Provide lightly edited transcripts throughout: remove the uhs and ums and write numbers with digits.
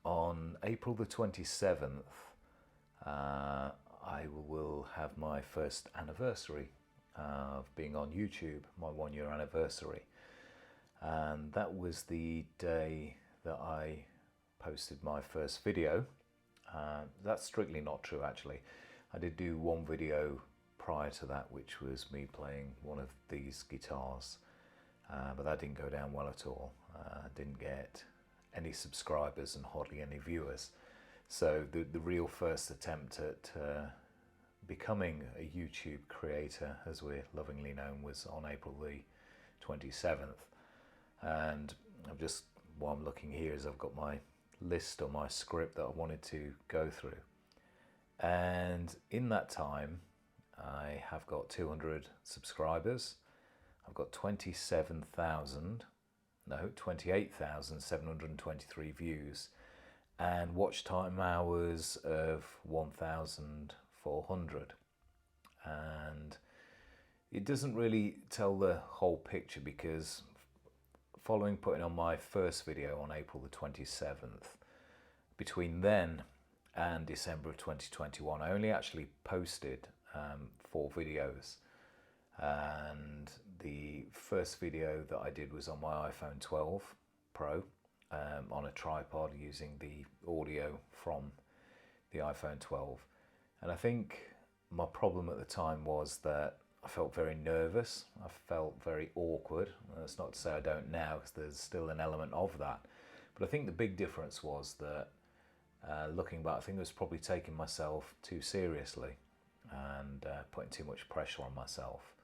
On April the 27th, I will have my first anniversary of being on YouTube, my 1 year anniversary. And that was the day that I posted my first video. That's strictly not true, actually. I did do one video prior to that, which was me playing one of these guitars, but that didn't go down well at all. Didn't get any subscribers and hardly any viewers. So the real first attempt at becoming a YouTube creator, as we're lovingly known, was on April the 27th. And while I'm looking here, is I've got my list or my script that I wanted to go through. And in that time, I have got 200 subscribers. I've got 28,723 views, and watch time hours of 1,400. And it doesn't really tell the whole picture, because following putting on my first video on April the 27th, between then and December of 2021, I only actually posted 4 videos. And the first video that I did was on my iPhone 12 Pro on a tripod using the audio from the iPhone 12. And I think my problem at the time was that I felt very nervous. I felt very awkward. That's not to say I don't now, because there's still an element of that. But I think the big difference was that looking back, I think I was probably taking myself too seriously and putting too much pressure on myself.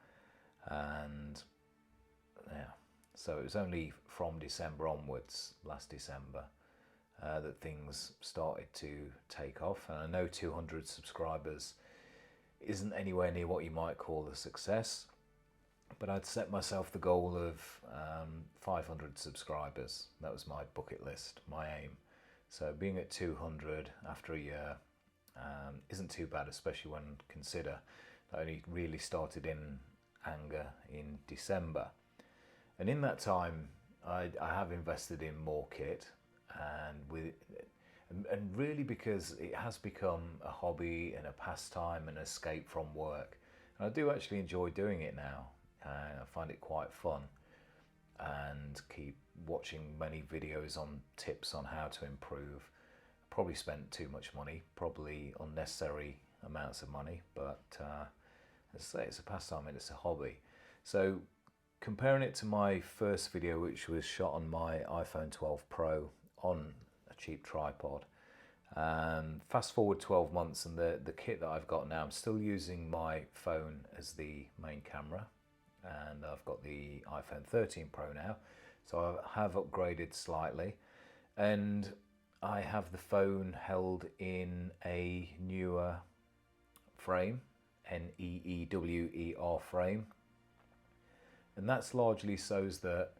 And yeah, so it was only from December onwards, last December, that things started to take off. And I know 200 subscribers isn't anywhere near what you might call a success, but I'd set myself the goal of 500 subscribers. That was my bucket list, my aim. So being at 200 after a year isn't too bad, especially when consider I only really started in anger in December. And in that time, I have invested in more kit, and really because it has become a hobby and a pastime and escape from work. And I do actually enjoy doing it now. I find it quite fun, and keep watching many videos on tips on how to improve. Probably spent too much money, probably unnecessary amounts of money, but as I say, it's a pastime and it's a hobby. So comparing it to my first video, which was shot on my iPhone 12 Pro on a cheap tripod, fast forward 12 months and the kit that I've got now, I'm still using my phone as the main camera, and I've got the iPhone 13 Pro now, so I have upgraded slightly, and I have the phone held in a newer frame, NEEWER frame, and that's largely so that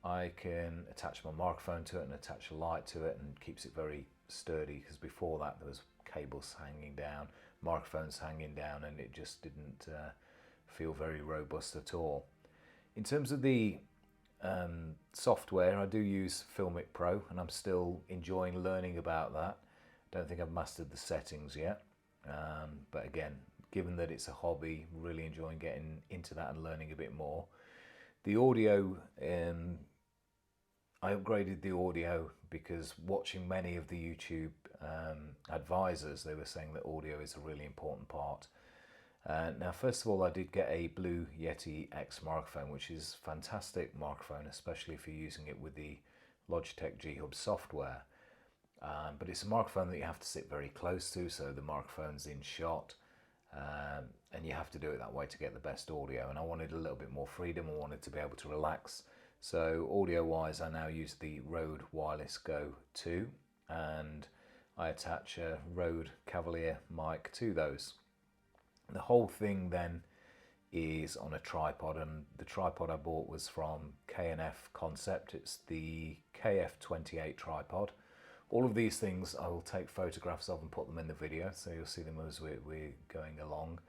I can attach my microphone to it and attach a light to it, and keeps it very sturdy, because before that there was cables hanging down, microphones hanging down, and it just didn't feel very robust at all. In terms of the software, I do use Filmic Pro, and I'm still enjoying learning about that. Don't think I've mastered the settings yet, but again, given that it's a hobby, really enjoying getting into that and learning a bit more. The audio, I upgraded the audio because watching many of the YouTube advisors, they were saying that audio is a really important part. Now, first of all, I did get a Blue Yeti X microphone, which is a fantastic microphone, especially if you're using it with the Logitech G-Hub software. But it's a microphone that you have to sit very close to, so the microphone's in shot, and you have to do it that way to get the best audio. And I wanted a little bit more freedom. I wanted to be able to relax. So audio-wise, I now use the Rode Wireless Go 2, and I attach a Rode Cavalier mic to those. The whole thing then is on a tripod, and the tripod I bought was from K&F Concept. It's the KF28 tripod. All of these things I will take photographs of and put them in the video, so you'll see them as we're going along.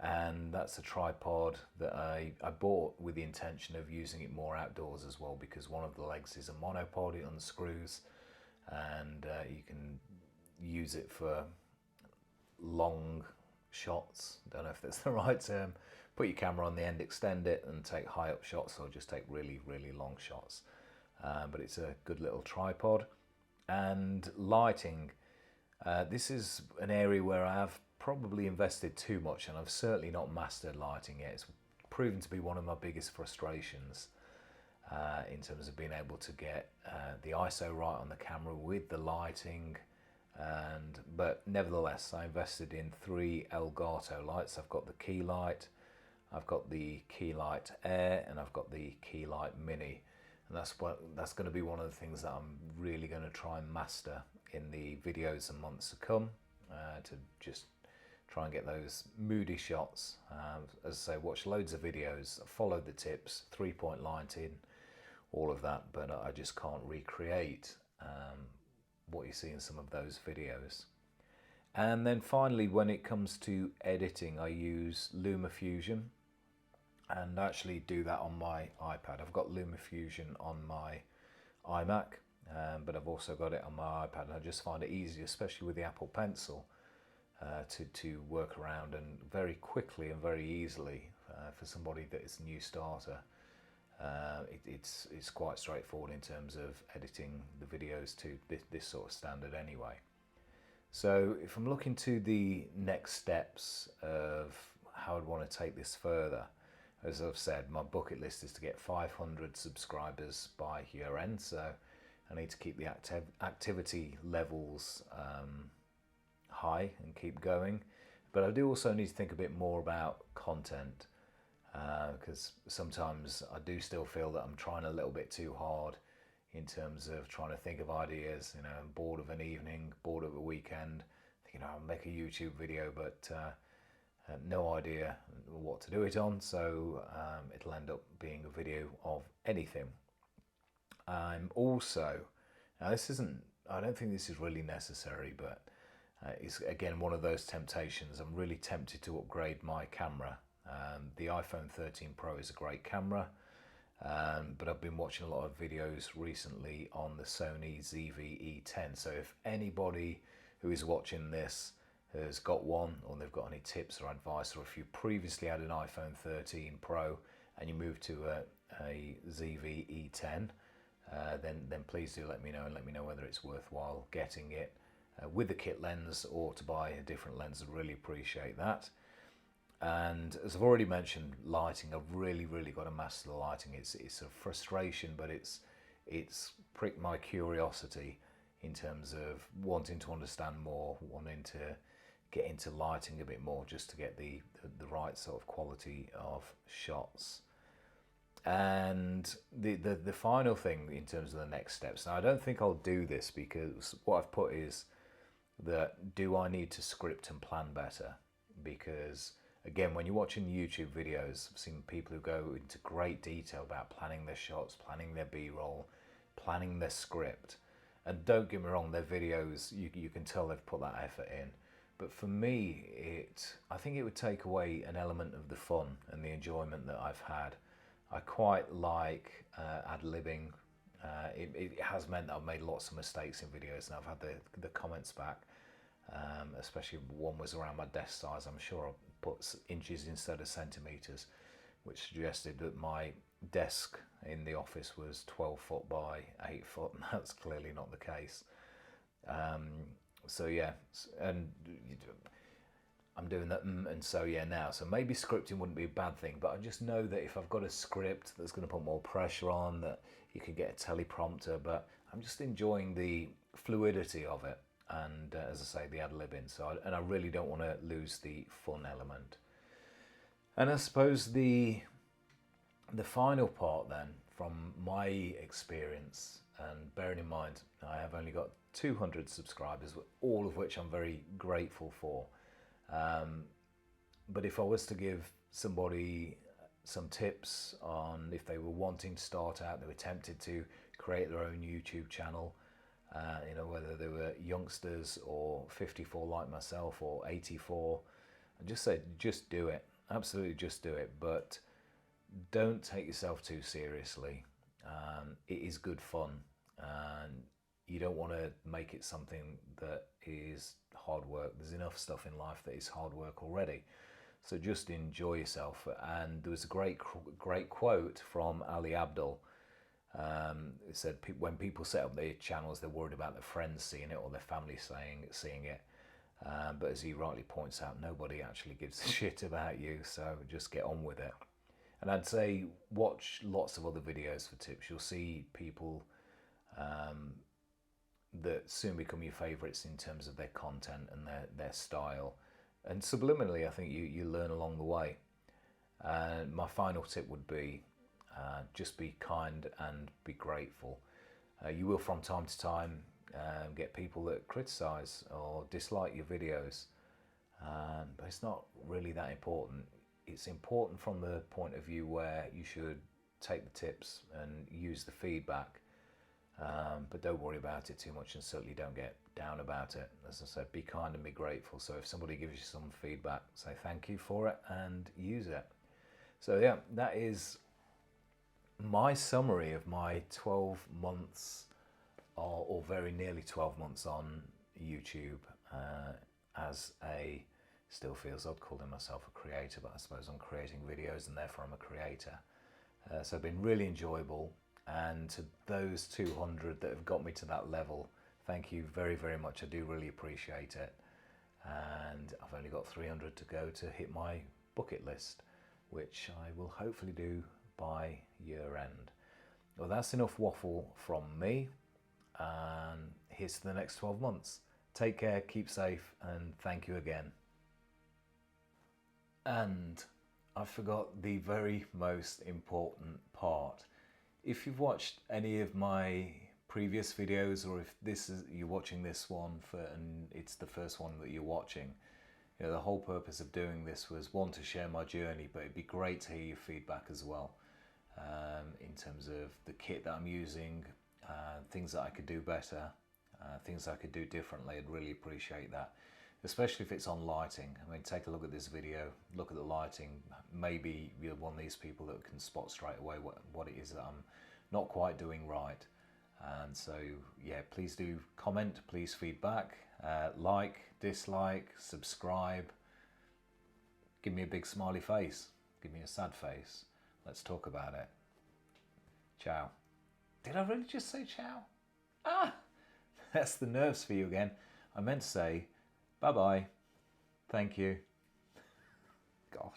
And that's a tripod that I bought with the intention of using it more outdoors as well, because one of the legs is a monopod, it unscrews, and you can use it for long shots. Don't know if that's the right term. Put your camera on the end, extend it, and take high up shots, or just take really long shots. But it's a good little tripod. And lighting, this is an area where I have probably invested too much, and I've certainly not mastered lighting yet. It's proven to be one of my biggest frustrations in terms of being able to get the ISO right on the camera with the lighting. But nevertheless, I invested in 3 Elgato lights. I've got the key light, I've got the key light Air, and I've got the key light Mini. And that's going to be one of the things that I'm really going to try and master in the videos and months to come, to just try and get those moody shots. As I say, watch loads of videos, follow the tips, 3-point lighting, all of that, but I just can't recreate what you see in some of those videos. And then finally, when it comes to editing, I use LumaFusion, and actually do that on my iPad. I've got LumaFusion on my iMac, but I've also got it on my iPad, and I just find it easy, especially with the Apple Pencil, to work around, and very quickly and very easily for somebody that is a new starter. It's quite straightforward in terms of editing the videos to this sort of standard anyway. So if I'm looking to the next steps of how I'd want to take this further, as I've said, my bucket list is to get 500 subscribers by year end, so I need to keep the activity levels high and keep going. But I do also need to think a bit more about content, because sometimes I do still feel that I'm trying a little bit too hard in terms of trying to think of ideas. You know, I'm bored of an evening, bored of a weekend, thinking, I'll make a YouTube video, but no idea what to do it on, so it'll end up being a video of anything. I'm also, now this isn't, I don't think this is really necessary, but it's again one of those temptations. I'm really tempted to upgrade my camera. The iPhone 13 Pro is a great camera, but I've been watching a lot of videos recently on the Sony ZV E10, so if anybody who is watching this has got one, or they've got any tips or advice, or if you previously had an iPhone 13 Pro and you moved to a ZV E10, then please do let me know, and let me know whether it's worthwhile getting it with the kit lens or to buy a different lens. I'd really appreciate that. And as I've already mentioned, lighting, I've really got to master the lighting. It's a frustration, but it's pricked my curiosity in terms of wanting to understand more, wanting to get into lighting a bit more, just to get the right sort of quality of shots. And the final thing in terms of the next steps, now I don't think I'll do this, because what I've put is that, do I need to script and plan better? Because again, when you're watching YouTube videos, I've seen people who go into great detail about planning their shots, planning their B-roll, planning their script. And don't get me wrong, their videos, you can tell they've put that effort in. But for me, I think it would take away an element of the fun and the enjoyment that I've had. I quite like ad-libbing. It has meant that I've made lots of mistakes in videos, and I've had the comments back, especially one was around my desk size. I'm sure I put inches instead of centimetres, which suggested that my desk in the office was 12 foot by 8 foot, and that's clearly not the case. So yeah, and I'm doing that and so yeah now. So maybe scripting wouldn't be a bad thing, but I just know that if I've got a script that's going to put more pressure on, that you can get a teleprompter, but I'm just enjoying the fluidity of it, and as I say, the ad-libbing. So I really don't want to lose the fun element. And I suppose the final part then, from my experience, and bearing in mind I have only got 200 subscribers, all of which I'm very grateful for. But if I was to give somebody some tips on if they were wanting to start out, they were tempted to create their own YouTube channel, you know, whether they were youngsters or 54 like myself or 84, I'd just say, just do it. Absolutely just do it. But don't take yourself too seriously. It is good fun. And you don't want to make it something that is hard work. There's enough stuff in life that is hard work already. So just enjoy yourself. And there was a great quote from Ali Abdaal. It said, when people set up their channels, they're worried about their friends seeing it or their family seeing it. But as he rightly points out, nobody actually gives a shit about you, so just get on with it. And I'd say watch lots of other videos for tips. You'll see people that soon become your favourites in terms of their content and their style. And subliminally, I think you learn along the way. And my final tip would be just be kind and be grateful. You will from time to time get people that criticise or dislike your videos, but it's not really that important. It's important from the point of view where you should take the tips and use the feedback, but don't worry about it too much and certainly don't get down about it. As I said, be kind and be grateful. So if somebody gives you some feedback, say thank you for it and use it. So yeah, that is my summary of my 12 months or very nearly 12 months on YouTube as a, still feels odd calling myself a creator, but I suppose I'm creating videos and therefore I'm a creator. So it's been really enjoyable, and to those 200 that have got me to that level, thank you very, very much. I do really appreciate it. And I've only got 300 to go to hit my bucket list, which I will hopefully do by year end. Well, that's enough waffle from me, and here's to the next 12 months. Take care, keep safe, and thank you again. And I forgot the very most important part. If you've watched any of my previous videos, or if you're watching this one and it's the first one that you're watching, you know, the whole purpose of doing this was, one, to share my journey, but it'd be great to hear your feedback as well, in terms of the kit that I'm using, things that I could do better, things I could do differently. I'd really appreciate that, especially if it's on lighting. I mean, take a look at this video, look at the lighting. Maybe you're one of these people that can spot straight away what it is that I'm not quite doing right. And so, yeah, please do comment, please feedback, like, dislike, subscribe. Give me a big smiley face, give me a sad face. Let's talk about it. Ciao. Did I really just say ciao? Ah, that's the nerves for you again. I meant to say bye-bye, thank you. God.